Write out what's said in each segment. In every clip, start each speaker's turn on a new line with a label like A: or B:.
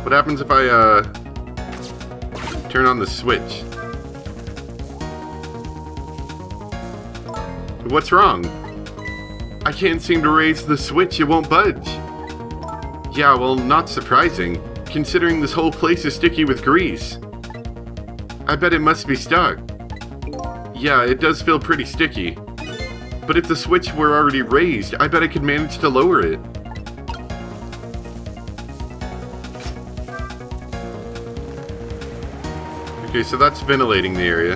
A: What happens if I, turn on the switch? What's wrong? I can't seem to raise the switch, it won't budge. Yeah, well, not surprising, considering this whole place is sticky with grease. I bet it must be stuck. Yeah, it does feel pretty sticky. But if the switch were already raised, I bet I could manage to lower it. Okay, so that's ventilating the area.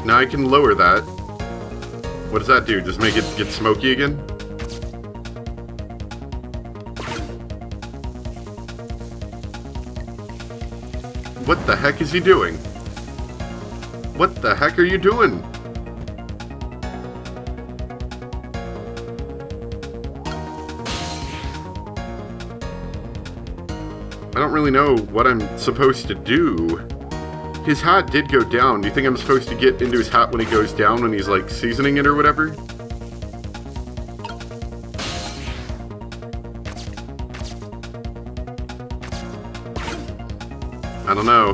A: Now I can lower that. What does that do? Just make it get smoky again? What the heck is he doing? What the heck are you doing? I don't really know what I'm supposed to do. His hat did go down. Do you think I'm supposed to get into his hat when he goes down, when he's like seasoning it or whatever? I don't know.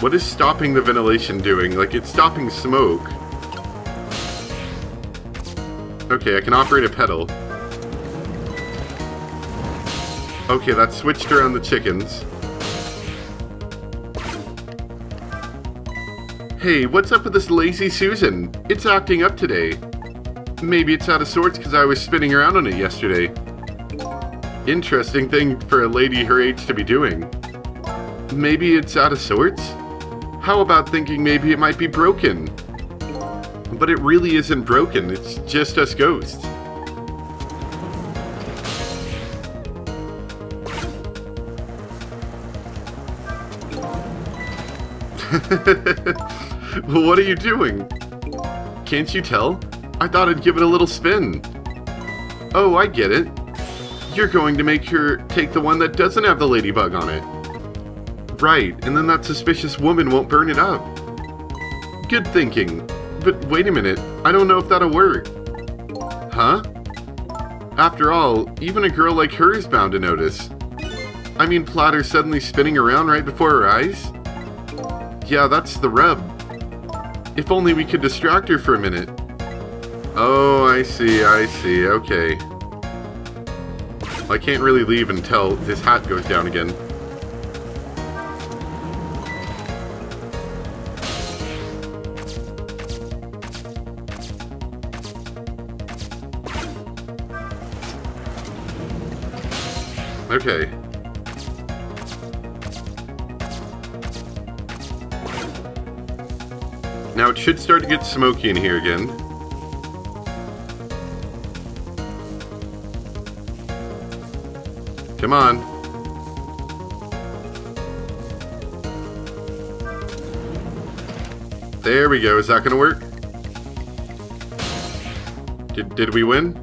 A: What is stopping the ventilation doing? Like, it's stopping smoke. Okay, I can operate a pedal. Okay, that switched around the chickens. Hey, what's up with this lazy Susan? It's acting up today. Maybe it's out of sorts because I was spinning around on it yesterday. Interesting thing for a lady her age to be doing. Maybe it's out of sorts? How about thinking maybe it might be broken? But it really isn't broken, it's just us ghosts. Well, what are you doing? Can't you tell? I thought I'd give it a little spin. Oh, I get it. You're going to make her take the one that doesn't have the ladybug on it. Right, and then that suspicious woman won't burn it up. Good thinking. But wait a minute, I don't know if that'll work. Huh? After all, even a girl like her is bound to notice. I mean, Platter suddenly spinning around right before her eyes? Yeah, that's the rub. If only we could distract her for a minute. Oh, I see, okay. I can't really leave until his hat goes down again. Okay. Now it should start to get smoky in here again. Come on. There we go. Is that gonna work? Did we win?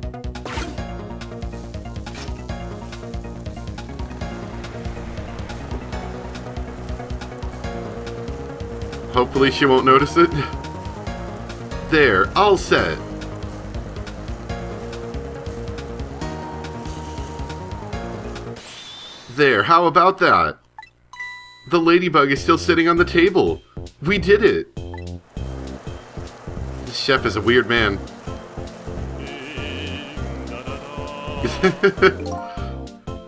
A: Hopefully she won't notice it. There, all set. There, how about that? The ladybug is still sitting on the table. We did it. This chef is a weird man.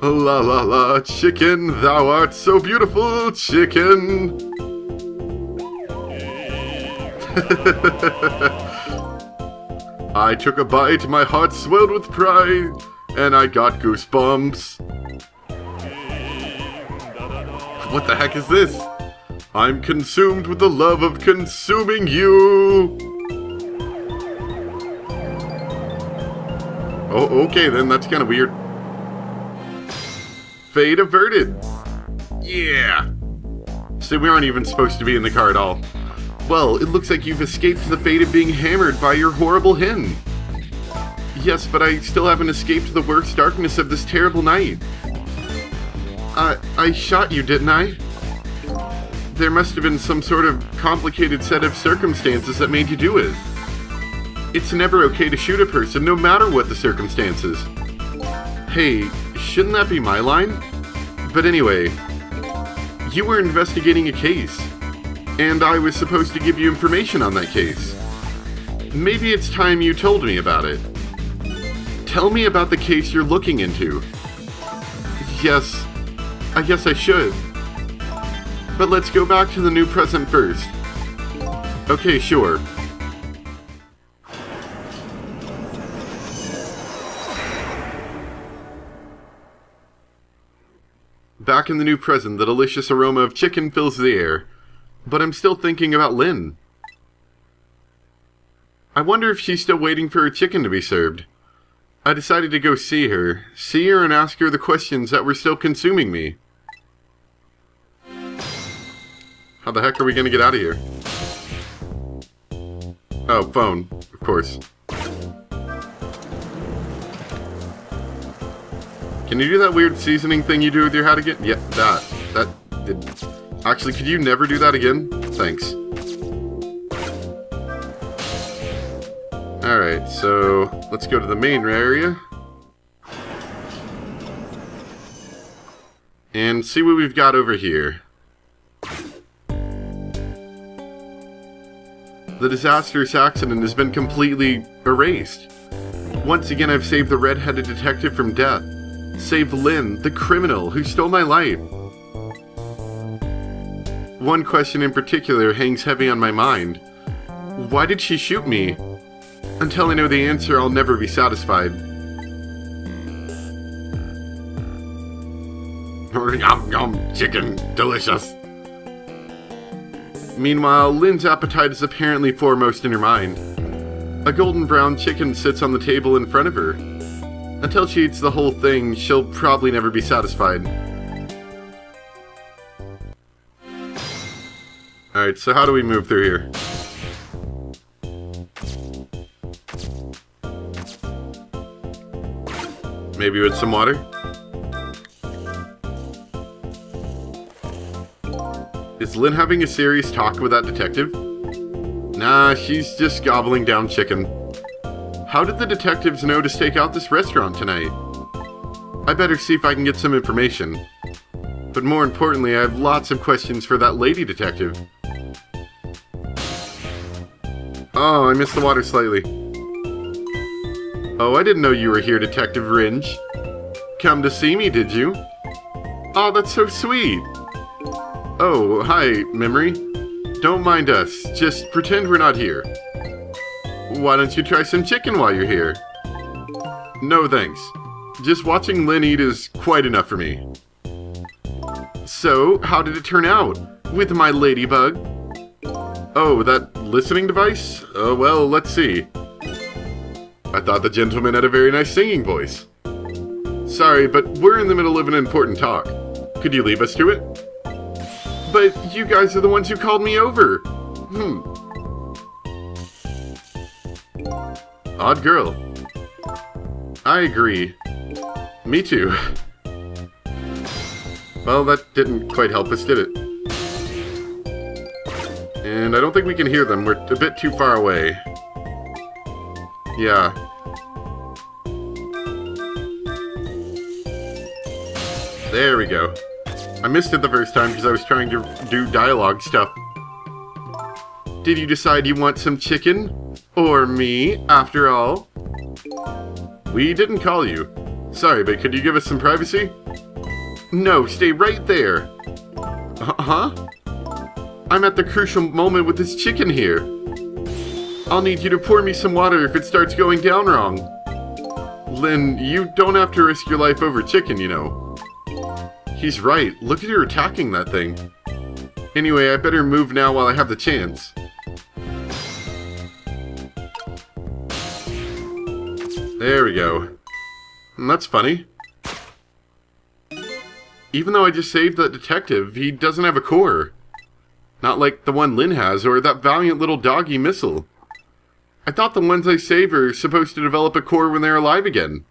A: La la la, chicken, thou art so beautiful, chicken. I took a bite, my heart swelled with pride, and I got goosebumps. What the heck is this? I'm consumed with the love of consuming you. Oh, okay then, that's kind of weird. Fate averted. Yeah. So we aren't even supposed to be in the car at all. Well, it looks like you've escaped the fate of being hammered by your horrible hen. Yes, but I still haven't escaped the worst darkness of this terrible night. I shot you, didn't I? There must have been some sort of complicated set of circumstances that made you do it. It's never okay to shoot a person, no matter what the circumstances. Hey, shouldn't that be my line? But anyway, you were investigating a case, and I was supposed to give you information on that case. Maybe it's time you told me about it. Tell me about the case you're looking into. Yes, I guess I should. But let's go back to the new present first. Okay, sure. Back in the new present, the delicious aroma of chicken fills the air. But I'm still thinking about Lynn. I wonder if she's still waiting for her chicken to be served. I decided to go see her and ask her the questions that were still consuming me. How the heck are we gonna get out of here? Oh, phone, of course. Can you do that weird seasoning thing you do with your hat again? Yeah, that did... Actually, could you never do that again? Thanks. Alright, so let's go to the main area. And see what we've got over here. The disastrous accident has been completely erased. Once again, I've saved the red-headed detective from death. Saved Lynn, the criminal who stole my life. One question in particular hangs heavy on my mind. Why did she shoot me? Until I know the answer, I'll never be satisfied. Yum yum, chicken, delicious. Meanwhile, Lynn's appetite is apparently foremost in her mind. A golden brown chicken sits on the table in front of her. Until she eats the whole thing, she'll probably never be satisfied. Alright, so how do we move through here? Maybe with some water? Is Lynn having a serious talk with that detective? Nah, she's just gobbling down chicken. How did the detectives know to stake out this restaurant tonight? I better see if I can get some information. But more importantly, I have lots of questions for that lady detective. Oh, I missed the water slightly. Oh, I didn't know you were here, Detective Ringe. Come to see me, did you? Oh, that's so sweet. Oh, hi, Memory. Don't mind us. Just pretend we're not here. Why don't you try some chicken while you're here? No, thanks. Just watching Lynn eat is quite enough for me. So, how did it turn out? With my ladybug? Oh, that listening device? Well, let's see. I thought the gentleman had a very nice singing voice. Sorry, but we're in the middle of an important talk. Could you leave us to it? But you guys are the ones who called me over. Odd girl. I agree. Me too. Well, that didn't quite help us, did it? And I don't think we can hear them. We're a bit too far away. Yeah. There we go. I missed it the first time because I was trying to do dialogue stuff. Did you decide you want some chicken? Or me, after all? We didn't call you. Sorry, but could you give us some privacy? No, stay right there. Huh? I'm at the crucial moment with this chicken here. I'll need you to pour me some water if it starts going down wrong. Lynn, you don't have to risk your life over chicken, you know. He's right. Look at her attacking that thing. Anyway, I better move now while I have the chance. There we go. That's funny. Even though I just saved that detective, he doesn't have a core. Not like the one Lynn has, or that valiant little doggy Missile. I thought the ones I save are supposed to develop a core when they're alive again.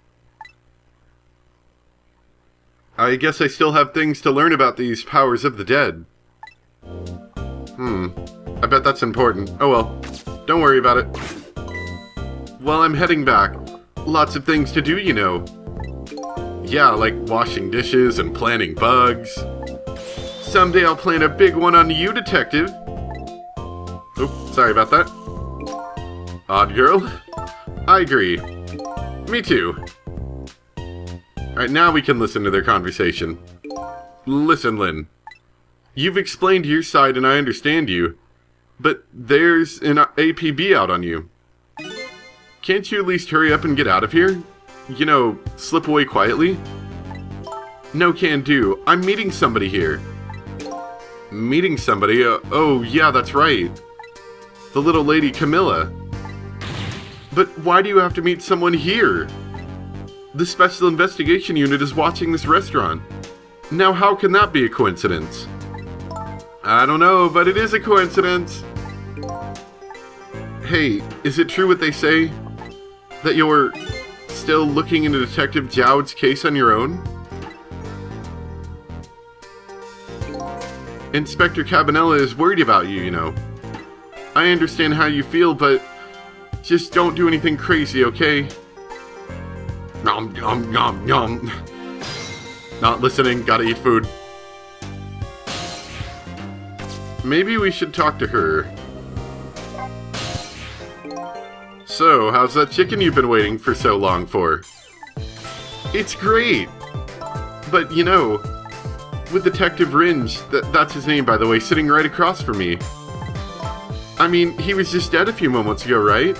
A: I guess I still have things to learn about these powers of the dead. I bet that's important. Oh well, don't worry about it. Well, I'm heading back. Lots of things to do, you know. Yeah, like washing dishes and planting bugs. Someday I'll plan a big one on you, detective. Oops, sorry about that. Odd girl? I agree. Me too. Alright, now we can listen to their conversation. Listen, Lynn. You've explained your side and I understand you, but there's an APB out on you. Can't you at least hurry up and get out of here? You know, slip away quietly? No can do. I'm meeting somebody here. Meeting somebody? Oh, yeah, that's right. The little lady Camilla. But why do you have to meet someone here? The Special Investigation Unit is watching this restaurant. Now how can that be a coincidence? I don't know, but it is a coincidence. Hey, is it true what they say? That you're still looking into Detective Jowd's case on your own? Inspector Cabanella is worried about you, you know. I understand how you feel, but just don't do anything crazy, okay? Nom nom nom nom. Not listening, gotta eat food. Maybe we should talk to her. So, how's that chicken you've been waiting for so long for? It's great! But, you know, with Detective Ringe, that's his name by the way, sitting right across from me. I mean, he was just dead a few moments ago, right?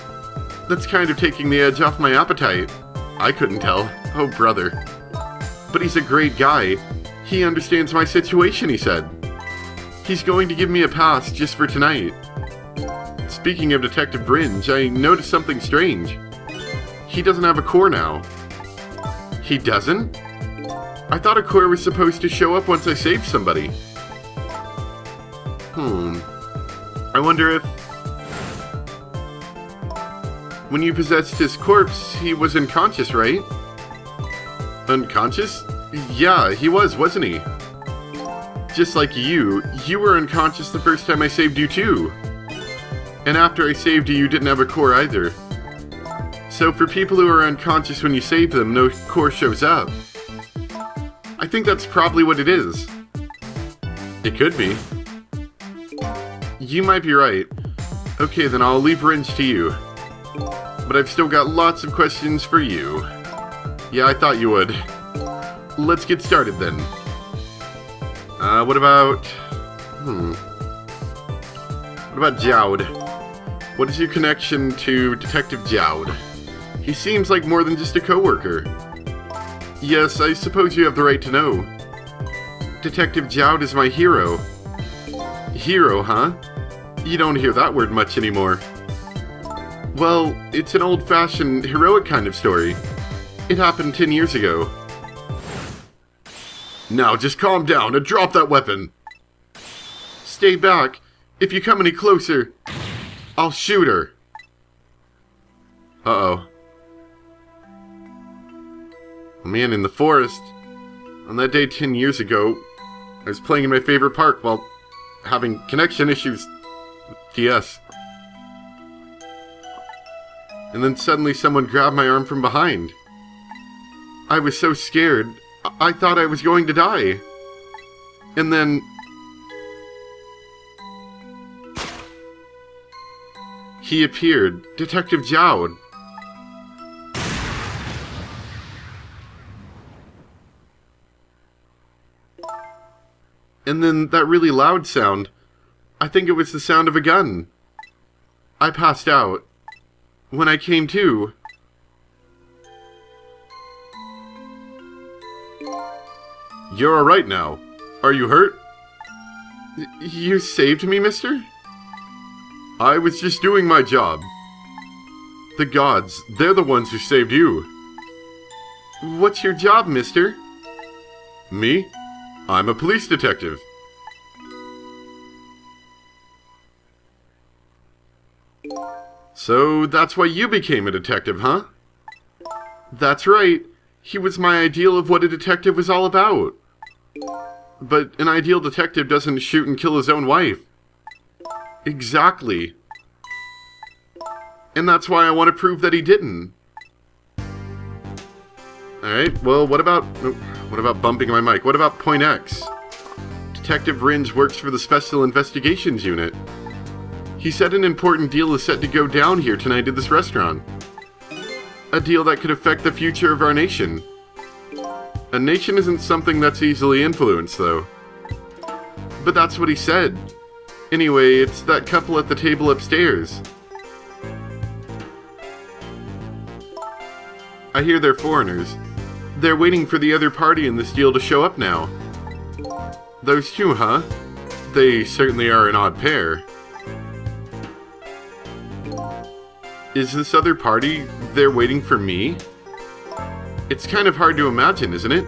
A: That's kind of taking the edge off my appetite. I couldn't tell. Oh, brother. But he's a great guy. He understands my situation, he said. He's going to give me a pass just for tonight. Speaking of Detective Ringe, I noticed something strange. He doesn't have a core now. He doesn't? I thought a core was supposed to show up once I saved somebody. I wonder if... When you possessed his corpse, he was unconscious, right? Unconscious? Yeah, he was, wasn't he? Just like you were unconscious the first time I saved you too. And after I saved you, you didn't have a core either. So for people who are unconscious when you save them, no core shows up. I think that's probably what it is. It could be. You might be right. Okay, then I'll leave Ringe to you. But I've still got lots of questions for you. Yeah, I thought you would. Let's get started then. What about... What about Jowd? What is your connection to Detective Jowd? He seems like more than just a coworker. Yes, I suppose you have the right to know. Detective Jowd is my hero. Hero, huh? You don't hear that word much anymore. Well, it's an old-fashioned, heroic kind of story. It happened 10 years ago. Now just calm down and drop that weapon. Stay back. If you come any closer, I'll shoot her. Uh-oh. Man, in the forest. On that day 10 years ago, I was playing in my favorite park while having connection issues with TS. And then suddenly someone grabbed my arm from behind. I was so scared, I thought I was going to die. And then... he appeared, Detective Jowd. And then that really loud sound, I think it was the sound of a gun. I passed out. When I came to... You're alright now. Are you hurt? You saved me, mister? I was just doing my job. The gods, they're the ones who saved you. What's your job, mister? Me? I'm a police detective. So that's why you became a detective, huh? That's right. He was my ideal of what a detective was all about. But an ideal detective doesn't shoot and kill his own wife. Exactly. And that's why I want to prove that he didn't. Alright, well, what about bumping my mic? What about point X? Detective Ringe works for the Special Investigations Unit. He said an important deal is set to go down here tonight at this restaurant. A deal that could affect the future of our nation. A nation isn't something that's easily influenced, though. But that's what he said. Anyway, it's that couple at the table upstairs. I hear they're foreigners. They're waiting for the other party in this deal to show up now. Those two, huh? They certainly are an odd pair. Is this other party there waiting for me? It's kind of hard to imagine, isn't it?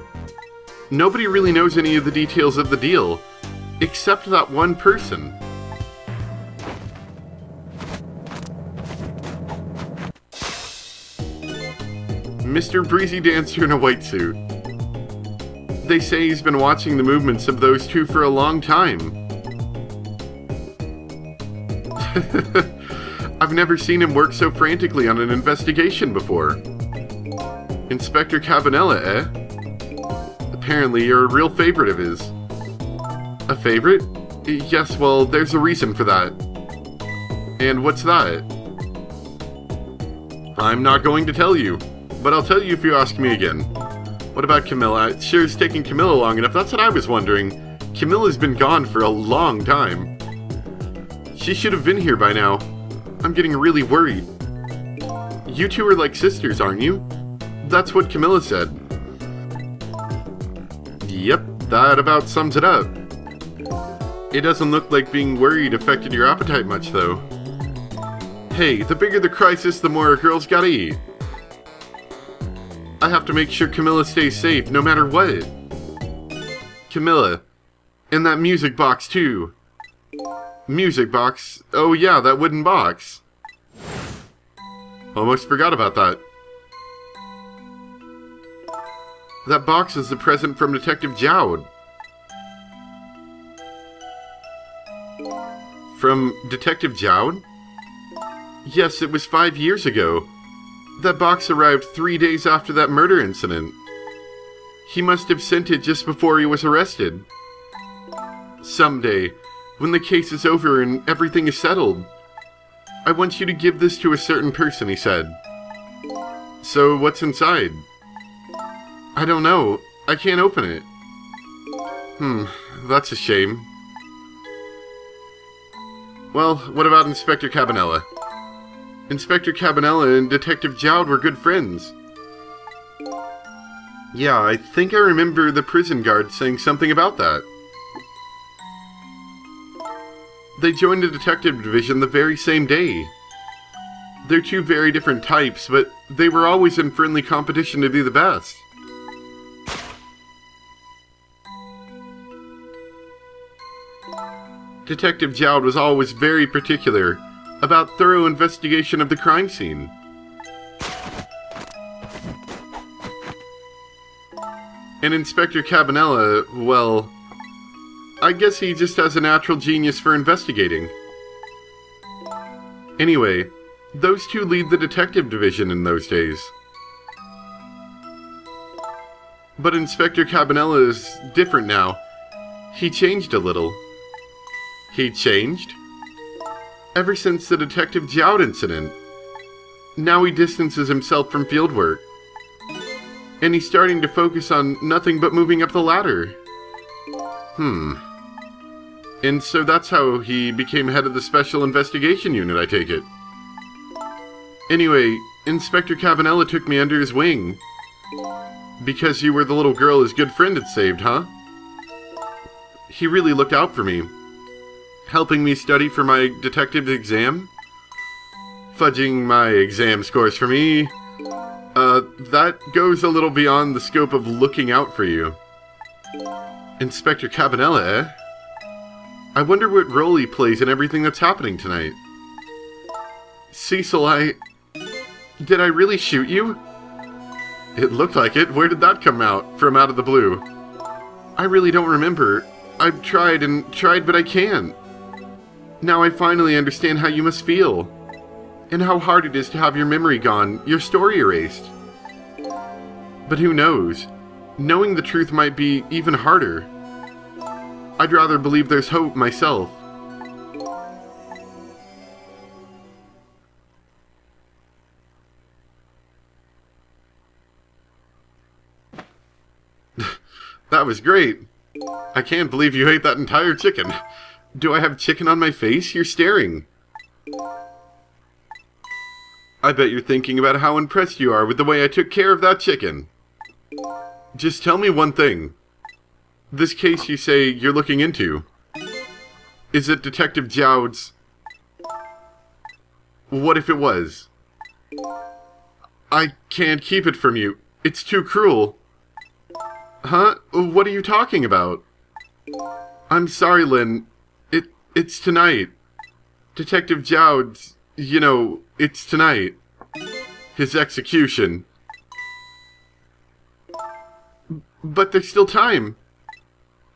A: Nobody really knows any of the details of the deal, except that one person. Mr. Breezy Dancer in a white suit. They say he's been watching the movements of those two for a long time. I've never seen him work so frantically on an investigation before. Inspector Cabanela, eh? Apparently you're a real favorite of his. A favorite? Yes, well, there's a reason for that. And what's that? I'm not going to tell you, but I'll tell you if you ask me again. What about Camilla? It sure is taking Camilla long enough. That's what I was wondering. Camilla's been gone for a long time. She should have been here by now. I'm getting really worried. You two are like sisters, aren't you? That's what Camilla said. Yep, that about sums it up. It doesn't look like being worried affected your appetite much, though. Hey, the bigger the crisis, the more a girl's gotta eat. I have to make sure Camilla stays safe, no matter what. Camilla. And that music box, too. Music box? Oh yeah, that wooden box. Almost forgot about that. That box is the present from Detective Jowd. From Detective Jowd? Yes, it was 5 years ago. That box arrived 3 days after that murder incident. He must have sent it just before he was arrested. Someday, when the case is over and everything is settled, I want you to give this to a certain person, he said. So, what's inside? I don't know. I can't open it. That's a shame. Well, what about Inspector Cabanela? Inspector Cabanela and Detective Jowd were good friends. Yeah, I think I remember the prison guard saying something about that. They joined the detective division the very same day. They're two very different types, but they were always in friendly competition to be the best. Detective Jowd was always very particular about thorough investigation of the crime scene. And Inspector Cabanela, well, I guess he just has a natural genius for investigating. Anyway, those two lead the detective division in those days. But Inspector Cabanela is different now. He changed a little. He changed? Ever since the Detective Jowd incident. Now he distances himself from fieldwork. And he's starting to focus on nothing but moving up the ladder. And so that's how he became head of the Special Investigation Unit, I take it. Anyway, Inspector Cabanela took me under his wing. Because you were the little girl his good friend had saved, huh? He really looked out for me. Helping me study for my detective exam? Fudging my exam scores for me. That goes a little beyond the scope of looking out for you. Inspector Cabanela, eh? I wonder what role he plays in everything that's happening tonight. Cecil, did I really shoot you? It looked like it. Where did that come from out of the blue? I really don't remember. I've tried and tried, but I can't. Now I finally understand how you must feel. and how hard it is to have your memory gone, your story erased. But who knows? Knowing the truth might be even harder. I'd rather believe there's hope myself. That was great. I can't believe you ate that entire chicken. Do I have chicken on my face? You're staring. I bet you're thinking about how impressed you are with the way I took care of that chicken. Just tell me one thing. This case you say you're looking into, is it Detective Jowd's? What if it was? I can't keep it from you. It's too cruel. Huh? What are you talking about? I'm sorry, Lynn. It's tonight. Detective Jowd's, you know, it's tonight. His execution. But there's still time.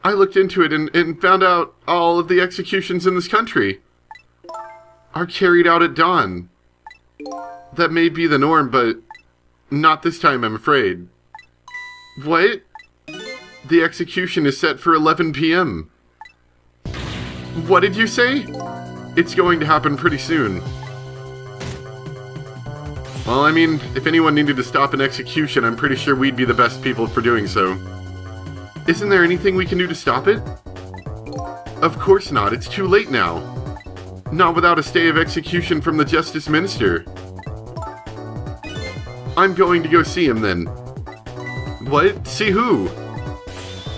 A: I looked into it and found out all of the executions in this country are carried out at dawn. That may be the norm, but not this time, I'm afraid. What? The execution is set for 11 p.m. What did you say? It's going to happen pretty soon. Well, I mean, if anyone needed to stop an execution, I'm pretty sure we'd be the best people for doing so. Isn't there anything we can do to stop it? Of course not. It's too late now. Not without a stay of execution from the Justice Minister. I'm going to go see him then. What? See who?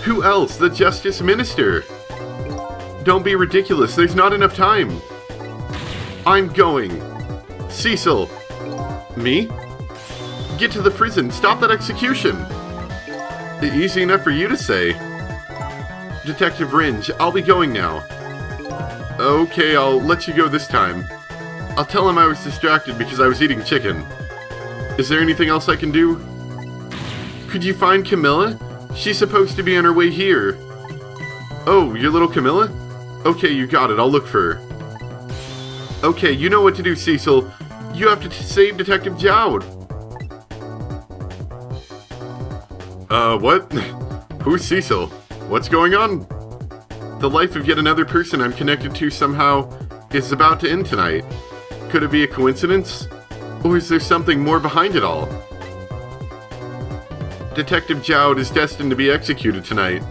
A: Who else? The Justice Minister. Don't be ridiculous. There's not enough time. I'm going. Cecil. Me? Get to the prison. Stop that execution. Easy enough for you to say. Detective Ringe, I'll be going now. Okay, I'll let you go this time. I'll tell him I was distracted because I was eating chicken. Is there anything else I can do? Could you find Camilla? She's supposed to be on her way here. Oh, your little Camilla? Okay, you got it. I'll look for her. Okay, you know what to do, Cecil. You have to save Detective Jowd. What? Who's Cecil? What's going on? The life of yet another person I'm connected to somehow is about to end tonight. Could it be a coincidence? Or is there something more behind it all? Detective Jowd is destined to be executed tonight.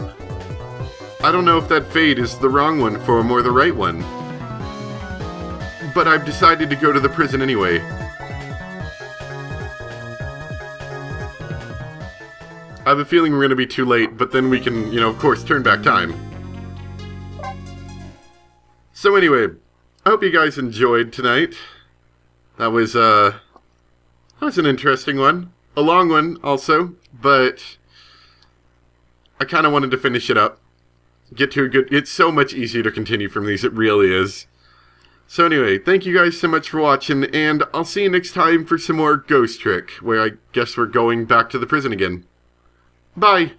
A: I don't know if that fate is the wrong one for him or the right one. But I've decided to go to the prison anyway. I have a feeling we're going to be too late, but then we can, of course, turn back time. So anyway, I hope you guys enjoyed tonight. That was an interesting one. A long one, also, but I kind of wanted to finish it up. Get to a good... It's so much easier to continue from these, it really is. So anyway, thank you guys so much for watching, and I'll see you next time for some more Ghost Trick, where I guess we're going back to the prison again. Bye!